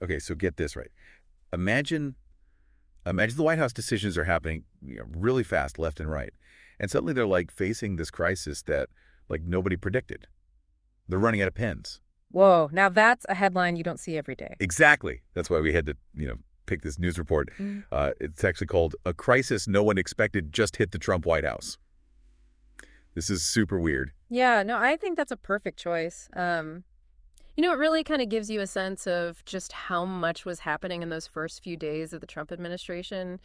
Okay, so get this right. Imagine Imagine the White House decisions are happening, really fast, left and right. And suddenly they're like facing this crisis that like nobody predicted. They're running out of pens. Whoa, now that's a headline you don't see every day. Exactly. That's why we had to, pick this news report. Mm. It's actually called "A Crisis No One Expected Just Hit the Trump White House." This is super weird. Yeah, no, I think that's a perfect choice. It really kind of gives you a sense of just how much was happening in those first few days of the Trump administration.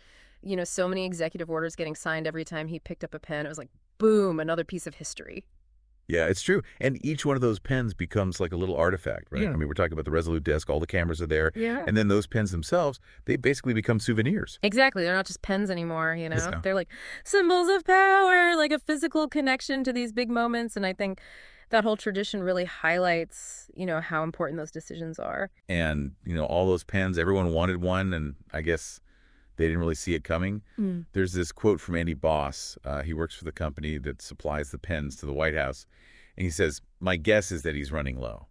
So many executive orders getting signed every time he picked up a pen. It was like, boom, another piece of history. Yeah, it's true. And each one of those pens becomes like a little artifact, right? Yeah. I mean, we're talking about the Resolute desk, all the cameras are there. Yeah. And then those pens themselves, they basically become souvenirs. Exactly. They're not just pens anymore, So, They're like symbols of power, like a physical connection to these big moments. And I think that whole tradition really highlights, how important those decisions are. and, all those pens, everyone wanted one. And I guess they didn't really see it coming. Mm. There's this quote from Andy Boss. He works for the company that supplies the pens to the White House. And he says, "My guess is that he's running low."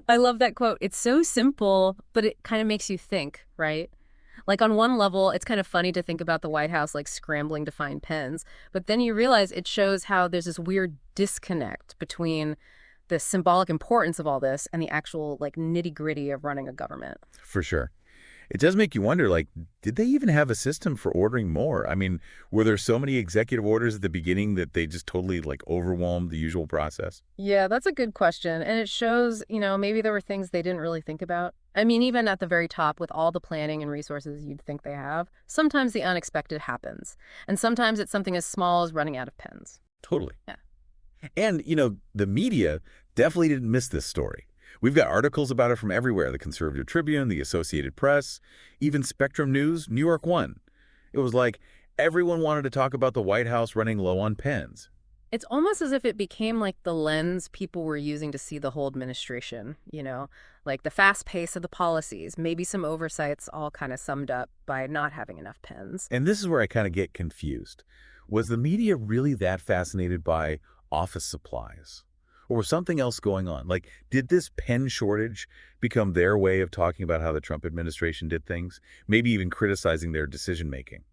I love that quote. It's so simple, but it kind of makes you think, right? Like on one level, it's kind of funny to think about the White House like scrambling to find pens, but then you realize it shows how there's this weird disconnect between the symbolic importance of all this and the actual like nitty-gritty of running a government. For sure. It does make you wonder, like, did they even have a system for ordering more? I mean, were there so many executive orders at the beginning that they just totally, like, overwhelmed the usual process? Yeah, that's a good question. And it shows, maybe there were things they didn't really think about. I mean, even at the very top, with all the planning and resources you'd think they have, sometimes the unexpected happens. And sometimes it's something as small as running out of pens. Totally. Yeah. And, the media definitely didn't miss this story. We've got articles about it from everywhere: the Conservative Tribune, the Associated Press, even Spectrum News, New York One. It was like everyone wanted to talk about the White House running low on pens. It's almost as if it became like the lens people were using to see the whole administration, like the fast pace of the policies, maybe some oversights all kind of summed up by not having enough pens. And this is where I kind of get confused. Was the media really that fascinated by office supplies? Or was something else going on? Like, did this pen shortage become their way of talking about how the Trump administration did things? Maybe even criticizing their decision making?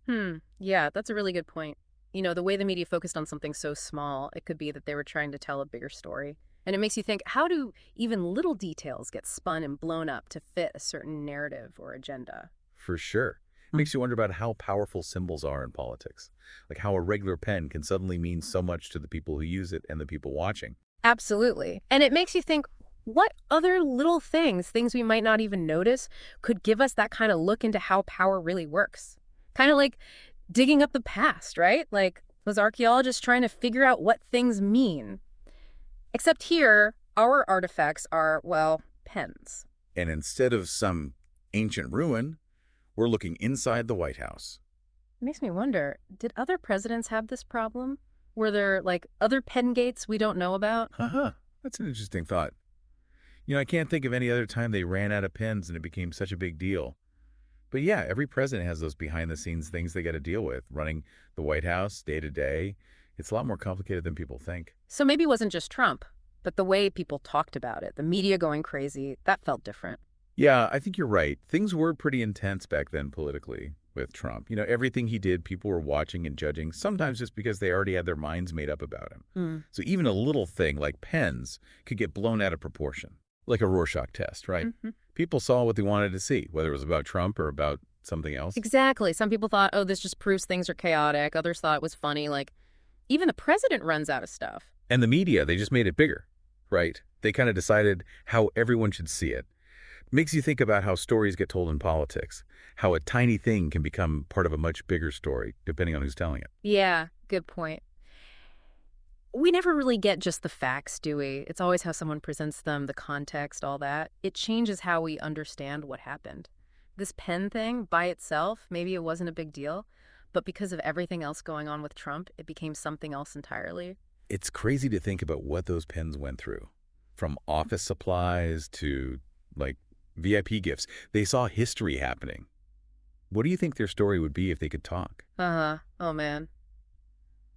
Yeah, that's a really good point. The way the media focused on something so small, it could be that they were trying to tell a bigger story. And it makes you think, how do even little details get spun and blown up to fit a certain narrative or agenda? For sure. It makes you wonder about how powerful symbols are in politics. Like how a regular pen can suddenly mean so much to the people who use it and the people watching. Absolutely. And it makes you think, what other little things we might not even notice, could give us that kind of look into how power really works? Kind of like digging up the past, right? Like those archaeologists trying to figure out what things mean. Except here, our artifacts are, well, pens. And instead of some ancient ruin, we're looking inside the White House. It makes me wonder, did other presidents have this problem? Were there, like, other pen gates we don't know about? Haha, that's an interesting thought. I can't think of any other time they ran out of pens and it became such a big deal. But yeah, every president has those behind the scenes things they got to deal with, running the White House day to day. It's a lot more complicated than people think. So maybe it wasn't just Trump, but the way people talked about it, the media going crazy, that felt different. Yeah, I think you're right. Things were pretty intense back then politically with Trump. Everything he did, people were watching and judging, sometimes just because they already had their minds made up about him. Mm. So even a little thing like pens could get blown out of proportion, like a Rorschach test, right? Hmm. People saw what they wanted to see, whether it was about Trump or about something else. Exactly. Some people thought, oh, this just proves things are chaotic. Others thought it was funny. Like, even the president runs out of stuff. And the media, they just made it bigger, right? They kind of decided how everyone should see it. Makes you think about how stories get told in politics, how a tiny thing can become part of a much bigger story, depending on who's telling it. Yeah, good point. We never really get just the facts, do we? It's always how someone presents them, the context, all that. It changes how we understand what happened. This pen thing by itself, maybe it wasn't a big deal, but because of everything else going on with Trump, it became something else entirely. It's crazy to think about what those pens went through, from office supplies to, like, VIP gifts. They saw history happening. What do you think their story would be if they could talk? Uh-huh. Oh, man.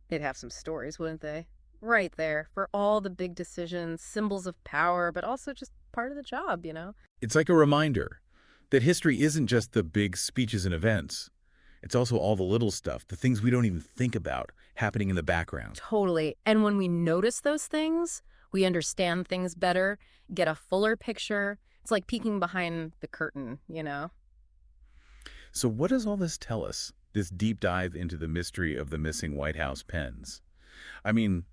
They'd have some stories, wouldn't they? Right there, for all the big decisions, symbols of power, but also just part of the job, you know? It's like a reminder that history isn't just the big speeches and events. It's also all the little stuff, the things we don't even think about happening in the background. Totally. And when we notice those things, we understand things better, get a fuller picture. It's like peeking behind the curtain, you know? So what does all this tell us, this deep dive into the mystery of the missing White House pens? I mean,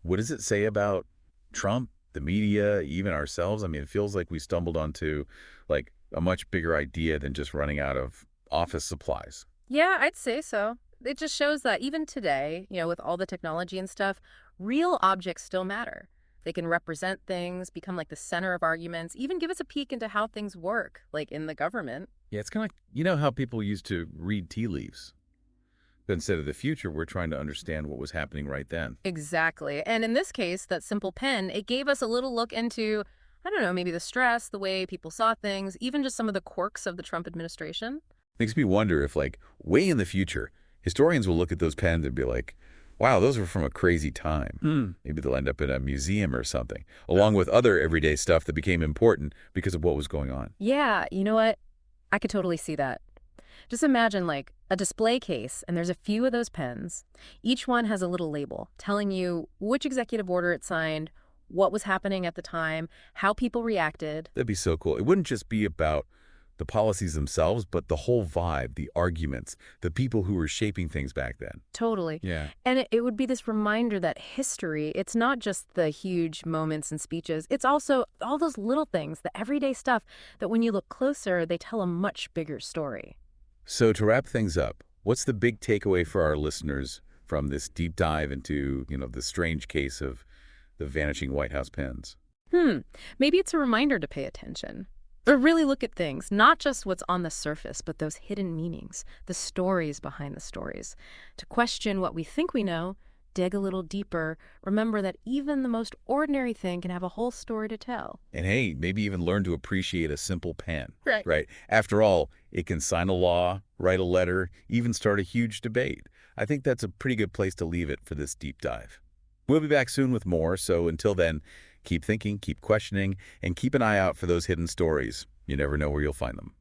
what does it say about Trump, the media, even ourselves? I mean, it feels like we stumbled onto like a much bigger idea than just running out of office supplies. Yeah, I'd say so. It just shows that even today, you know, with all the technology and stuff, real objects still matter. They can represent things, become like the center of arguments, even give us a peek into how things work, like in the government. Yeah, it's kind of like, you know how people used to read tea leaves? But instead of the future, we're trying to understand what was happening right then. Exactly. And in this case, that simple pen, it gave us a little look into, I don't know, maybe the stress, the way people saw things, even just some of the quirks of the Trump administration. Makes me wonder if, like, way in the future, historians will look at those pens and be like, wow, those were from a crazy time. Maybe they'll end up in a museum or something, along with other everyday stuff that became important because of what was going on. Yeah, you know what? I could totally see that. Just imagine like a display case, and there's a few of those pens. Each one has a little label telling you which executive order it signed, what was happening at the time, how people reacted. That'd be so cool. It wouldn't just be about the policies themselves, but the whole vibe, the arguments, the people who were shaping things back then. Totally. Yeah. And it would be this reminder that history, it's not just the huge moments and speeches. It's also all those little things, the everyday stuff that when you look closer, they tell a much bigger story. So to wrap things up, what's the big takeaway for our listeners from this deep dive into, the strange case of the vanishing White House pens? Maybe it's a reminder to pay attention. Or really look at things, not just what's on the surface, but those hidden meanings, the stories behind the stories. To question what we think we know, dig a little deeper, remember that even the most ordinary thing can have a whole story to tell. And hey, maybe even learn to appreciate a simple pen. Right. Right. After all, it can sign a law, write a letter, even start a huge debate. I think that's a pretty good place to leave it for this deep dive. We'll be back soon with more, so until then, keep thinking, keep questioning, and keep an eye out for those hidden stories. You never know where you'll find them.